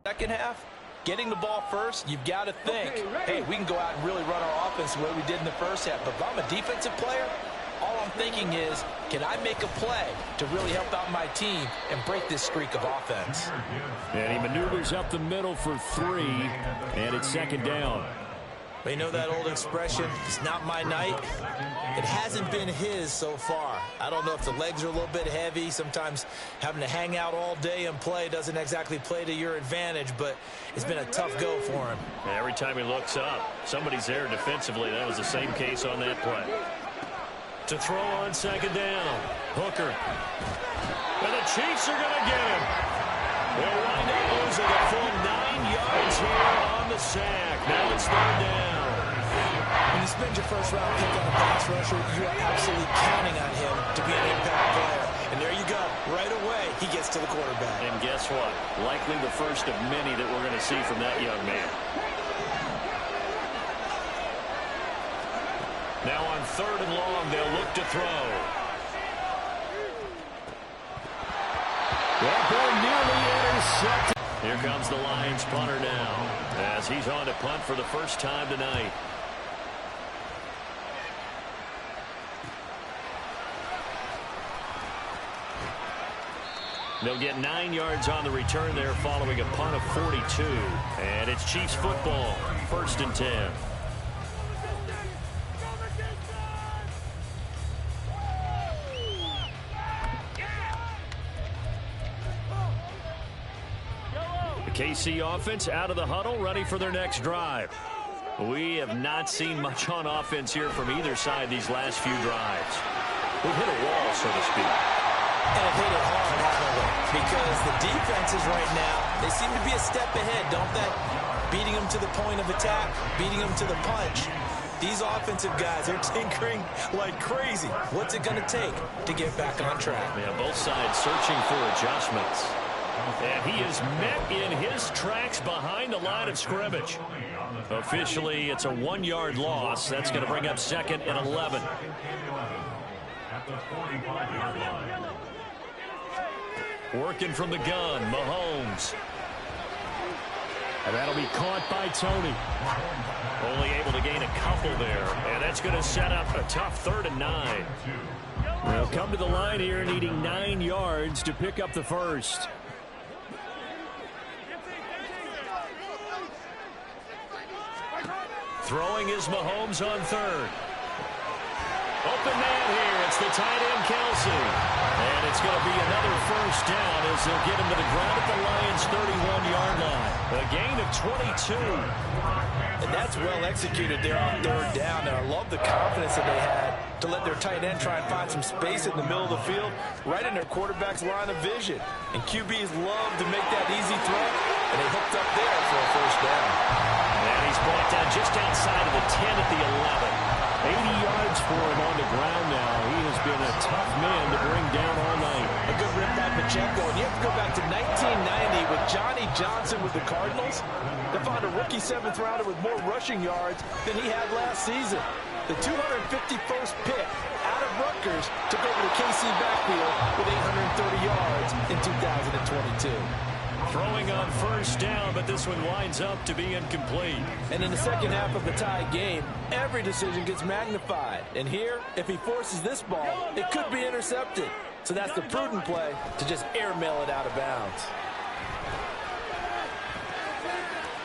Second half, getting the ball first, you've got to think, hey, we can go out and really run our offense the way we did in the first half. But if I'm a defensive player, all I'm thinking is, can I make a play to really help out my team and break this streak of offense? And he maneuvers up the middle for 3, and it's second down. You know that old expression, it's not my night? It hasn't been his so far. I don't know if the legs are a little bit heavy. Sometimes having to hang out all day and play doesn't exactly play to your advantage, but it's been a tough go for him. Every time he looks up, somebody's there defensively. That was the same case on that play. To throw on second down, Hooker. And the Chiefs are going to get him. They'll wind up losing a full 9 yards here on the sack. Now it's third down. When you spend your first-round pick on a pass rusher, you are absolutely counting on him to be an impact player. And there you go. Right away, he gets to the quarterback. And guess what? Likely the first of many that we're going to see from that young man. Now on third and long, they'll look to throw. That ball nearly intercepted. Here comes the Lions punter now, as he's on to punt for the first time tonight. They'll get 9 yards on the return there following a punt of 42. And it's Chiefs football, 1st and 10. KC offense out of the huddle, ready for their next drive. We have not seen much on offense here from either side these last few drives. We've hit a wall, so to speak. And it hit it hard, haven't we? Because the defenses right now, they seem to be a step ahead, don't they? Beating them to the point of attack, beating them to the punch. These offensive guys are tinkering like crazy. What's it going to take to get back on track? Yeah, both sides searching for adjustments. And he is met in his tracks behind the line of scrimmage. Officially, it's a 1-yard loss. That's going to bring up 2nd and 11. Working from the gun, Mahomes. And that'll be caught by Tony. Only able to gain a couple there. And that's going to set up a tough 3rd and 9. They'll come to the line here needing 9 yards to pick up the first. Throwing is Mahomes on 3rd. Open man here. It's the tight end, Kelsey. And it's going to be another first down as they'll get him to the ground at the Lions' 31-yard line. A gain of 22. And that's well executed there on 3rd down. And I love the confidence that they had to let their tight end try and find some space in the middle of the field, right in their quarterback's line of vision. And QBs love to make that easy throw, and they hooked up there for a first down. And he's brought down just outside of the 10 at the 11. 80 yards for him on the ground now. He has been a tough man to bring down all night. A good rip by Pacheco. And you have to go back to 1990 with Johnny Johnson with the Cardinals. They found a rookie 7th rounder with more rushing yards than he had last season. The 251st pick out of Rutgers took over the KC backfield with 830 yards in 2022. Throwing on first down, but this one winds up to be incomplete. And in the second half of the tie game, every decision gets magnified. And here, if he forces this ball, it could be intercepted. So that's the prudent play to just airmail it out of bounds.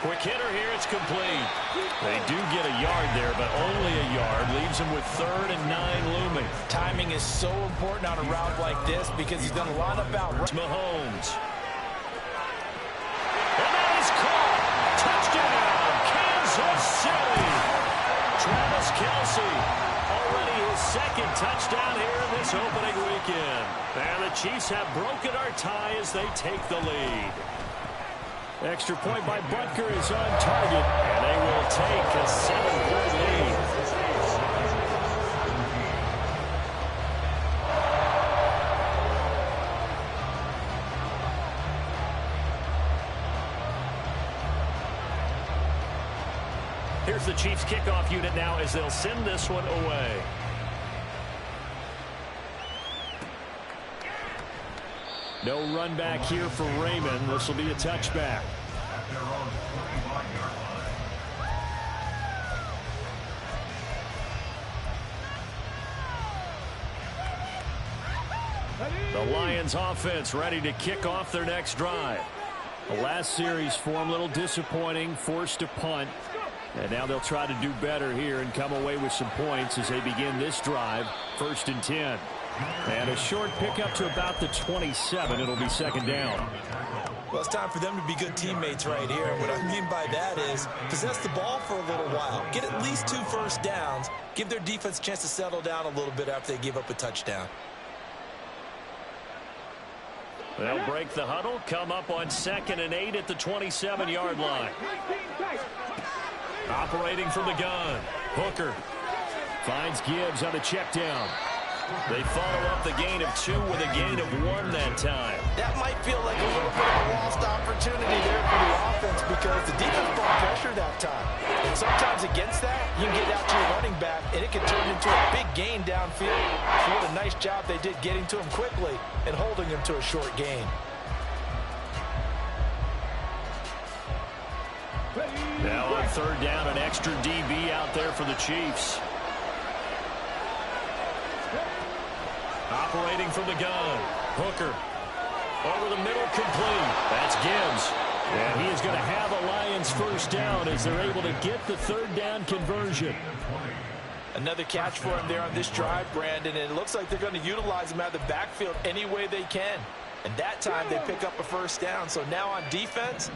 Quick hitter here, it's complete. They do get a yard there, but only a yard. Leaves them with 3rd and 9 looming. Timing is so important on a route like this because he's going to line up out. Mahomes. And that is caught. Touchdown, Kansas City. Travis Kelce, already his 2nd touchdown here in this opening weekend. And the Chiefs have broken our tie as they take the lead. Extra point by Butker is on target, and they will take a 7-point lead. Here's the Chiefs kickoff unit now as they'll send this one away. No run back here for Raymond. This will be a touchback. The Lions offense ready to kick off their next drive. The last series for them a little disappointing, forced to punt. And now they'll try to do better here and come away with some points as they begin this drive, 1st and 10. And a short pickup to about the 27. It'll be 2nd down. Well, it's time for them to be good teammates right here. What I mean by that is possess the ball for a little while. Get at least 2 first downs. Give their defense a chance to settle down a little bit after they give up a touchdown. They'll break the huddle, come up on 2nd and 8 at the 27-yard line. Operating from the gun, Hooker finds Gibbs on the check down. They follow up the gain of 2 with a gain of 1 that time. That might feel like a little bit of a lost opportunity there for the offense because the defense brought pressure that time. And sometimes against that, you can get out to your running back, and it can turn into a big gain downfield. So what a nice job they did getting to him quickly and holding him to a short gain. Now on 3rd down, an extra DB out there for the Chiefs. Operating from the gun, Hooker. Over the middle, complete. That's Gibbs. And he is going to have a Lions 1st down as they're able to get the 3rd down conversion. Another catch for him there on this drive, Brandon, and it looks like they're going to utilize him out of the backfield any way they can. And that time they pick up a 1st down. So now on defense,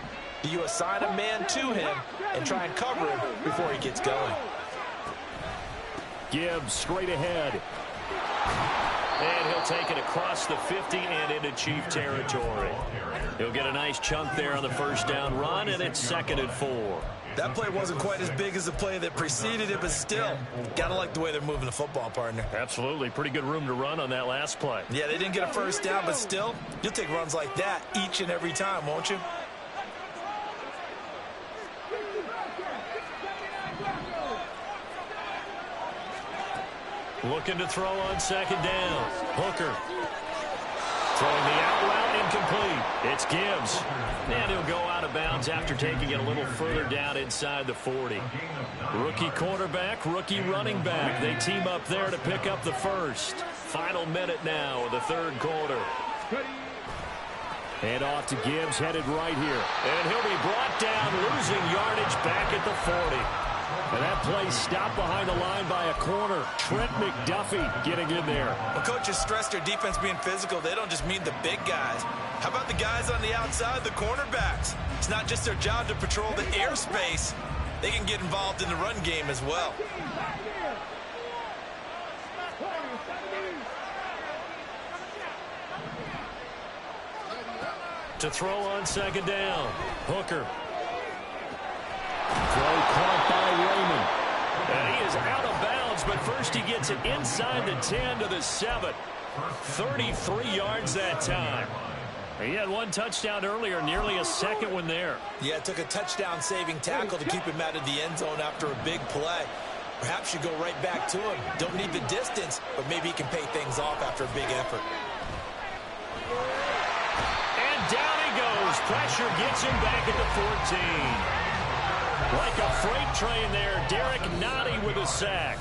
you assign a man to him and try and cover him before he gets going. Gibbs straight ahead. And he'll take it across the 50 and into Chief territory. He'll get a nice chunk there on the 1st down run, and it's 2nd and 4. That play wasn't quite as big as the play that preceded it, but still, gotta like the way they're moving the football, partner. Absolutely. Pretty good room to run on that last play. Yeah, they didn't get a 1st down, but still, you'll take runs like that each and every time, won't you? Looking to throw on 2nd down. Hooker. Throwing the out route, incomplete. It's Gibbs. And he'll go out of bounds after taking it a little further down inside the 40. Rookie quarterback, rookie running back. They team up there to pick up the 1st. Final minute now of the 3rd quarter. And off to Gibbs, headed right here. And he'll be brought down, losing yardage back at the 40. And that play stopped behind the line by a corner. Trent McDuffie getting in there. Well, coaches stress their defense being physical. They don't just mean the big guys. How about the guys on the outside, the cornerbacks? It's not just their job to patrol the airspace. They can get involved in the run game as well. To throw on 2nd down. Hooker. Throw caught by Raymond. And he is out of bounds, but first he gets it inside the 10 to the 7. 33 yards that time. He had 1 touchdown earlier, nearly a 2nd one there. Yeah, it took a touchdown-saving tackle to keep him out of the end zone after a big play. Perhaps you go right back to him. Don't need the distance, but maybe he can pay things off after a big effort. And down he goes. Pressure gets him back at the 14. Like a freight train there, Derek Nottie with a sack.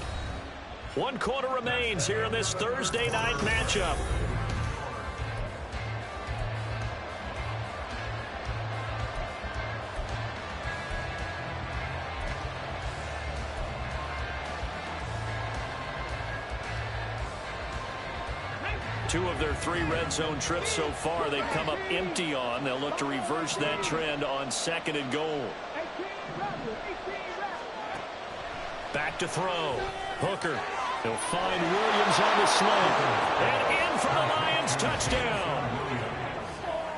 1 quarter remains here in this Thursday night matchup. Two of their 3 red zone trips so far they've come up empty on. They'll look to reverse that trend on 2nd and goal. Back to throw. Hooker. He'll find Williams on the slant. And in for the Lions touchdown.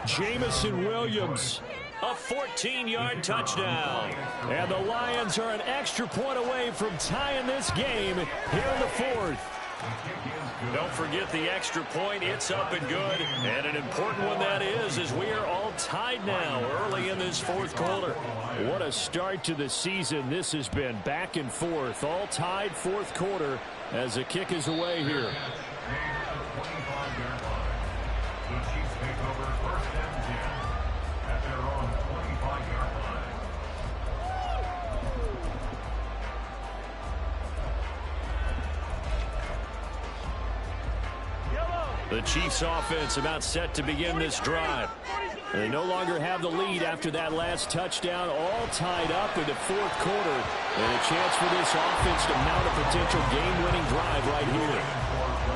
Jamison Williams. A 14-yard touchdown. And the Lions are an extra point away from tying this game here in the 4th. Don't forget the extra point. It's up and good. And an important one that is, as we are all tied now early in this 4th quarter. What a start to the season this has been. Back and forth. All tied 4th quarter as the kick is away here. The Chiefs offense about set to begin this drive. They no longer have the lead after that last touchdown, all tied up in the fourth quarter. And a chance for this offense to mount a potential game-winning drive right here.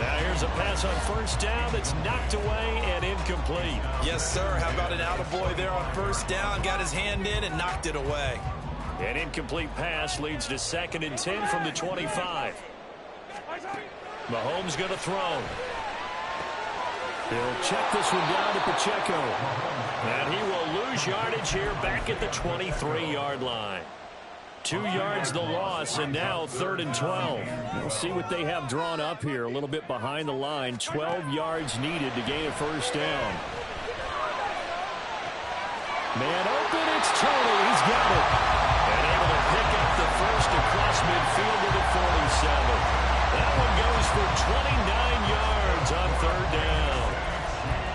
Now here's a pass on first down that's knocked away and incomplete. Yes, sir. How about an attaboy there on first down? Got his hand in and knocked it away. An incomplete pass leads to 2nd and 10 from the 25. Mahomes going to throw. He'll check this one down to Pacheco. And he will lose yardage here back at the 23-yard line. 2 yards the loss, and now 3rd and 12. We'll see what they have drawn up here. A little bit behind the line. 12 yards needed to gain a first down. Man open, it's Tony. He's got it. And able to pick up the first across midfield to the 47. That one goes for 29 yards on 3rd down.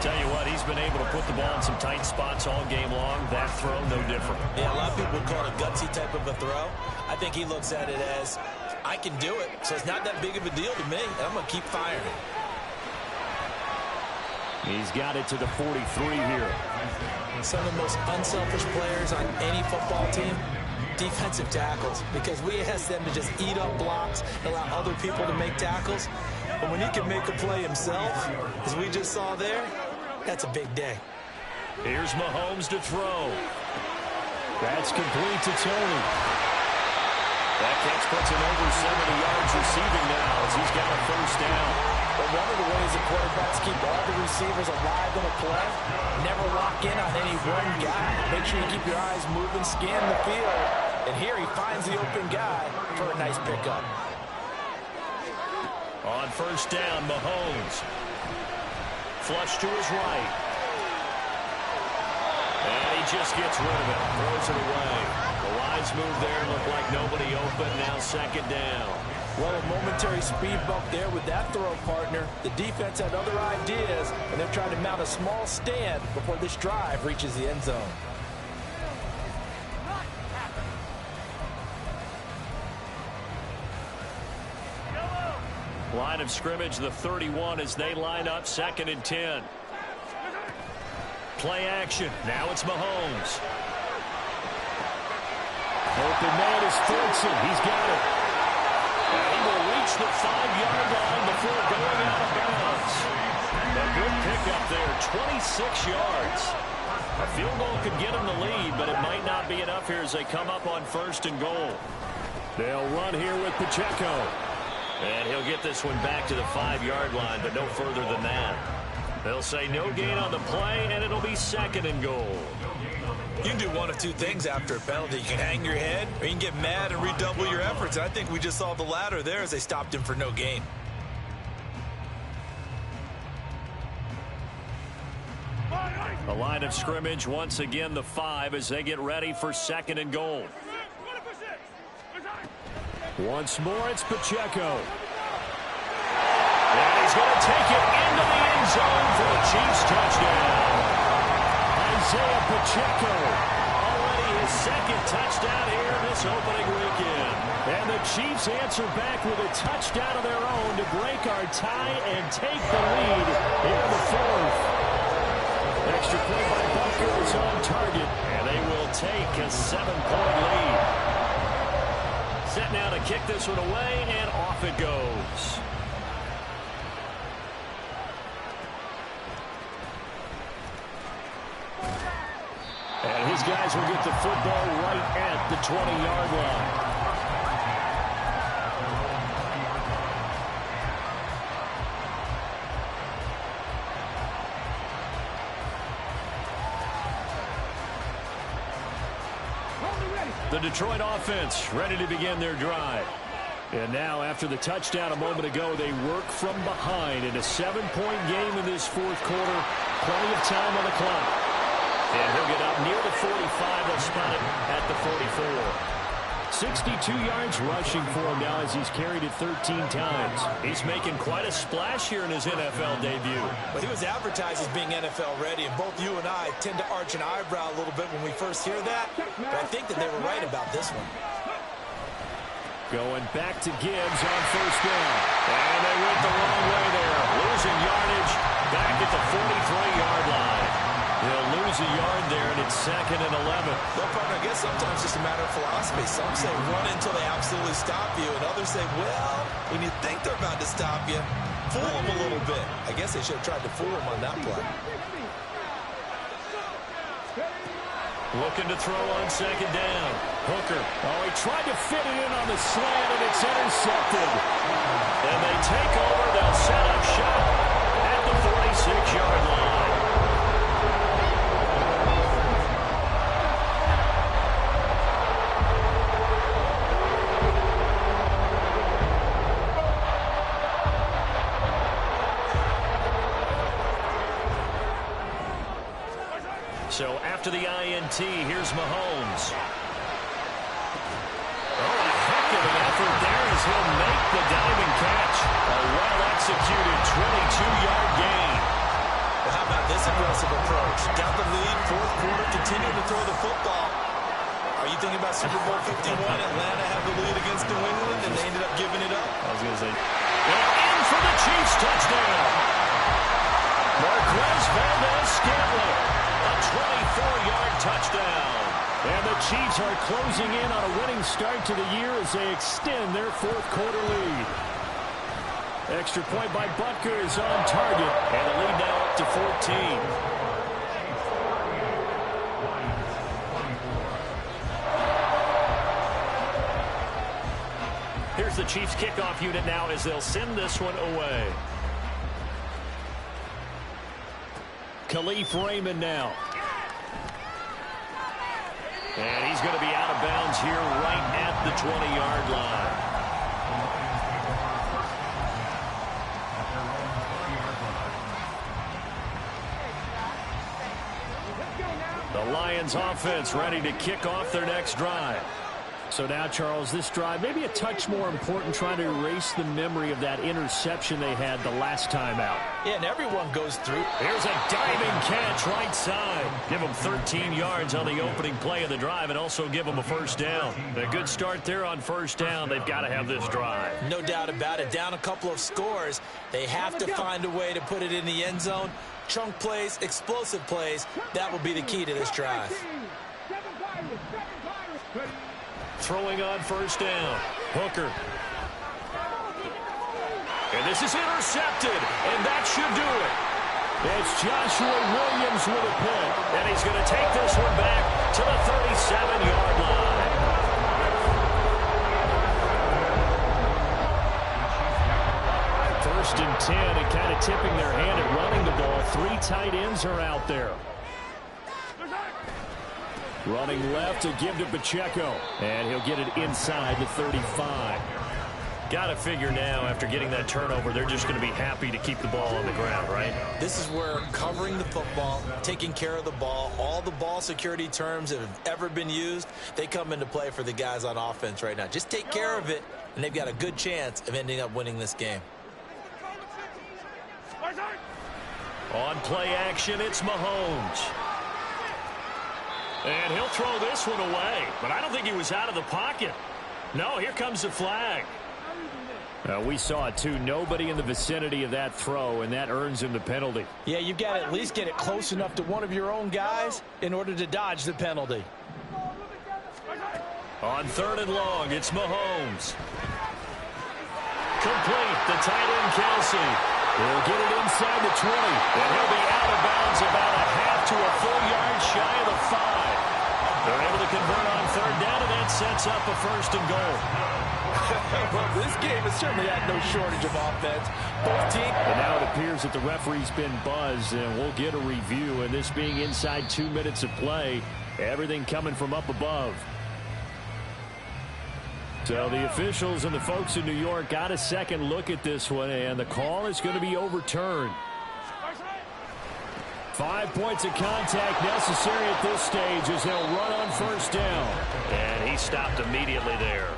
Tell you what, he's been able to put the ball in some tight spots all game long. That throw, no different. Yeah, a lot of people would call it a gutsy type of a throw. I think he looks at it as, I can do it, so it's not that big of a deal to me, and I'm going to keep firing. He's got it to the 43 here. Some of the most unselfish players on any football team, defensive tackles, because we ask them to just eat up blocks, allow other people to make tackles. But when he can make a play himself, as we just saw there, that's a big day. Here's Mahomes to throw. That's complete to Tony. That catch puts him over 70 yards receiving now as he's got a first down. But one of the ways that quarterbacks keep all the receivers alive in a play, never lock in on any one guy. Make sure you keep your eyes moving, scan the field. And here he finds the open guy for a nice pickup. On first down, Mahomes. Flush to his right. And he just gets rid of it. Throws it away. The wise move there. Looked like nobody open. Now 2nd down. Well, a momentary speed bump there with that throw, partner. The defense had other ideas, and they're trying to mount a small stand before this drive reaches the end zone. Line of scrimmage, the 31 as they line up 2nd and 10. Play action. Now it's Mahomes. Open man is Ferguson. He's got it. And he will reach the 5-yard line before going out of bounds. A good pickup there, 26 yards. A field goal could get him the lead, but it might not be enough here as they come up on 1st and goal. They'll run here with Pacheco. And he'll get this one back to the 5-yard line, but no further than that. They'll say no gain on the play, and it'll be 2nd and goal. You can do one of two things after a penalty. You can hang your head, or you can get mad and redouble your efforts. I think we just saw the latter there as they stopped him for no gain. The line of scrimmage, once again, the 5 as they get ready for 2nd and goal. Once more, it's Pacheco. And he's going to take it into the end zone for the Chiefs touchdown. Isaiah Pacheco, already his 2nd touchdown here this opening weekend. And the Chiefs answer back with a touchdown of their own to break our tie and take the lead here in the 4th. Extra play by Bucker is on target, and they will take a 7-point lead. Set now to kick this one away, and off it goes. And his guys will get the football right at the 20-yard line. The Detroit offense ready to begin their drive. And now, after the touchdown a moment ago, they work from behind in a 7-point game in this 4th quarter. Plenty of time on the clock. And he'll get up near the 45. They'll spot it at the 44. 62 yards rushing for him now as he's carried it 13 times. He's making quite a splash here in his NFL debut. But he was advertised as being NFL ready, and both you and I tend to arch an eyebrow a little bit when we first hear that. But I think that they were right about this one. Going back to Gibbs on first down. And they went the wrong way there. Losing yardage back at the 43-yard line. They'll lose a yard there, and it's 2nd and 11. Well, partner, I guess sometimes it's just a matter of philosophy. Some say run until they absolutely stop you, and others say, well, when you think they're about to stop you, fool them a little bit. I guess they should have tried to fool them on that play. Looking to throw on 2nd down. Hooker. Oh, he tried to fit it in on the slant, and it's intercepted. And they take over. They'll set up shop at the 46-yard line. So after the INT, here's Mahomes. Oh, a heck of an effort there as he'll make the diving catch. A well-executed 22-yard gain. Well, how about this aggressive approach? Got the lead, 4th quarter, continue to throw the football. Are you thinking about Super Bowl 51? Atlanta had the lead against New England, and they ended up giving it up. I was going to say. And in for the Chiefs touchdown. Marquez Valdez-Scantling. A 24-yard touchdown. And the Chiefs are closing in on a winning start to the year as they extend their 4th quarter lead. Extra point by Butker is on target. And the lead now up to 14. Here's the Chiefs kickoff unit now as they'll send this one away. Khalif Raymond now. And he's going to be out of bounds here right at the 20-yard line. The Lions offense ready to kick off their next drive. So now, Charles, this drive maybe a touch more important, trying to erase the memory of that interception they had the last time out. Yeah, and everyone goes through. Here's a diving catch right side. Give them 13 yards on the opening play of the drive and also give them a 1st down. A good start there on 1st down. They've got to have this drive. No doubt about it. Down a couple of scores. They have to find a way to put it in the end zone. Chunk plays, explosive plays. That will be the key to this drive. Throwing on 1st down. Hooker. And this is intercepted, and that should do it. It's Joshua Williams with a pick, and he's going to take this one back to the 37-yard line. First and 10, and kind of tipping their hand at running the ball. 3 tight ends are out there. Running left to give to Pacheco. And he'll get it inside the 35. Got to figure now, after getting that turnover, they're just going to be happy to keep the ball on the ground, right? This is where covering the football, taking care of the ball, all the ball security terms that have ever been used, they come into play for the guys on offense right now. Just take care of it, and they've got a good chance of ending up winning this game. On play action, it's Mahomes. And he'll throw this one away. But I don't think he was out of the pocket. No, here comes the flag. We saw it, too. Nobody in the vicinity of that throw, and that earns him the penalty. Yeah, you've got to at least get it close enough to one of your own guys in order to dodge the penalty. On 3rd and long, it's Mahomes. Complete, the tight end, Kelsey. He'll get it inside the 20, and he'll be out of bounds about a half to a full yard shy of the 5. They're able to convert on 3rd down, and that sets up a 1st and goal. Well, this game has certainly had no shortage of offense. Both teams. And now it appears that the referee's been buzzed, and we'll get a review. And this being inside 2 minutes of play, everything coming from up above. So the officials and the folks in New York got a second look at this one, and the call is going to be overturned. 5 points of contact necessary at this stage as they'll run on 1st down. And he stopped immediately there.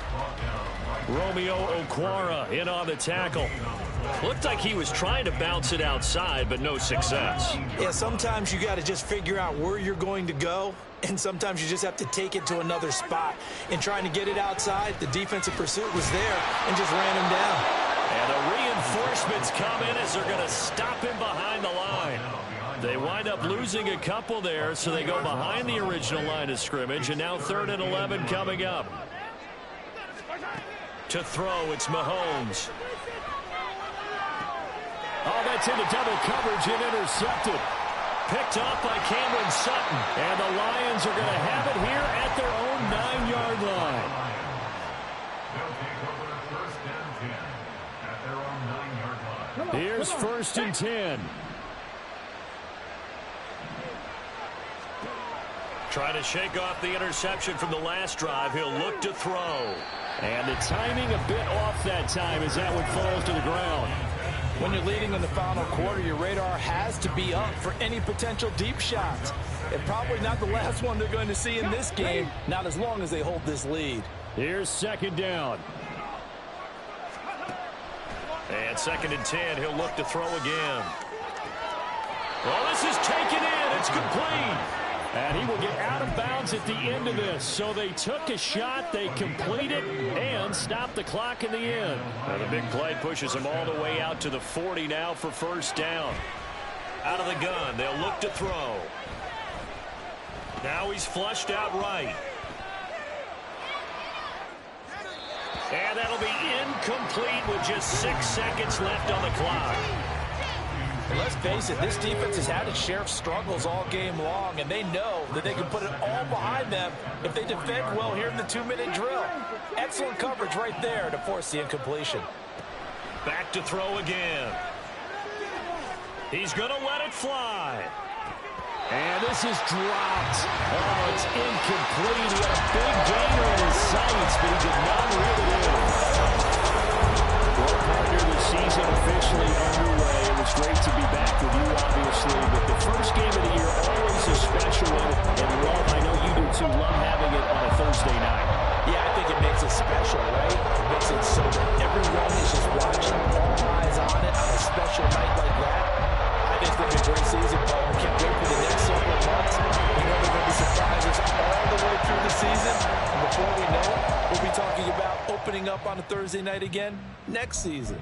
Romeo Okwara in on the tackle. Looked like he was trying to bounce it outside, but no success. Yeah, sometimes you got to just figure out where you're going to go, and sometimes you just have to take it to another spot. In trying to get it outside, the defensive pursuit was there and just ran him down. And a Reinforcements come in as they're going to stop him behind the line. They wind up losing a couple there, so they go behind the original line of scrimmage, and now 3rd and 11 coming up. To throw, it's Mahomes. Oh, that's into double coverage and intercepted. Picked off by Cameron Sutton. And the Lions are going to have it here at their own 9-yard line. Here's 1st and 10. Trying to shake off the interception from the last drive. He'll look to throw. And the timing a bit off that time as that one falls to the ground. When you're leading in the final quarter, your radar has to be up for any potential deep shots. And probably not the last one they're going to see in this game, not as long as they hold this lead. Here's 2nd down. And 2nd and 10, he'll look to throw again. Well, this is taken in. It's complete. And he will get out of bounds at the end of this. So they took a shot, they completed, and stopped the clock in the end. And the big play pushes him all the way out to the 40 now for 1st down. Out of the gun, they'll look to throw. Now he's flushed out right. And that'll be incomplete with just 6 seconds left on the clock. And let's face it, this defense has had its share of struggles all game long, and they know that they can put it all behind them if they defend well here in the 2-minute drill. Excellent coverage right there to force the incompletion. Back to throw again. He's going to let it fly. And this is dropped. Oh, it's incomplete. He had a big gainer in his sights, but he did not reel it in. Well, partner, the season officially underway. It was great to be back with you, obviously, but the first game of the year always a special one. And, Love, I know you do too, love having it on a Thursday night. Yeah, I think it makes it special, right? It makes it so that everyone is just watching, all eyes on it on a special night like that. I think it's going to be a great season, Paul. We can't wait for the next several months. We know there are going to be surprises all the way through the season. And before we know it, we'll be talking about opening up on a Thursday night again next season.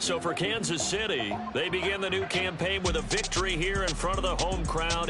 So for Kansas City, they begin the new campaign with a victory here in front of the home crowd.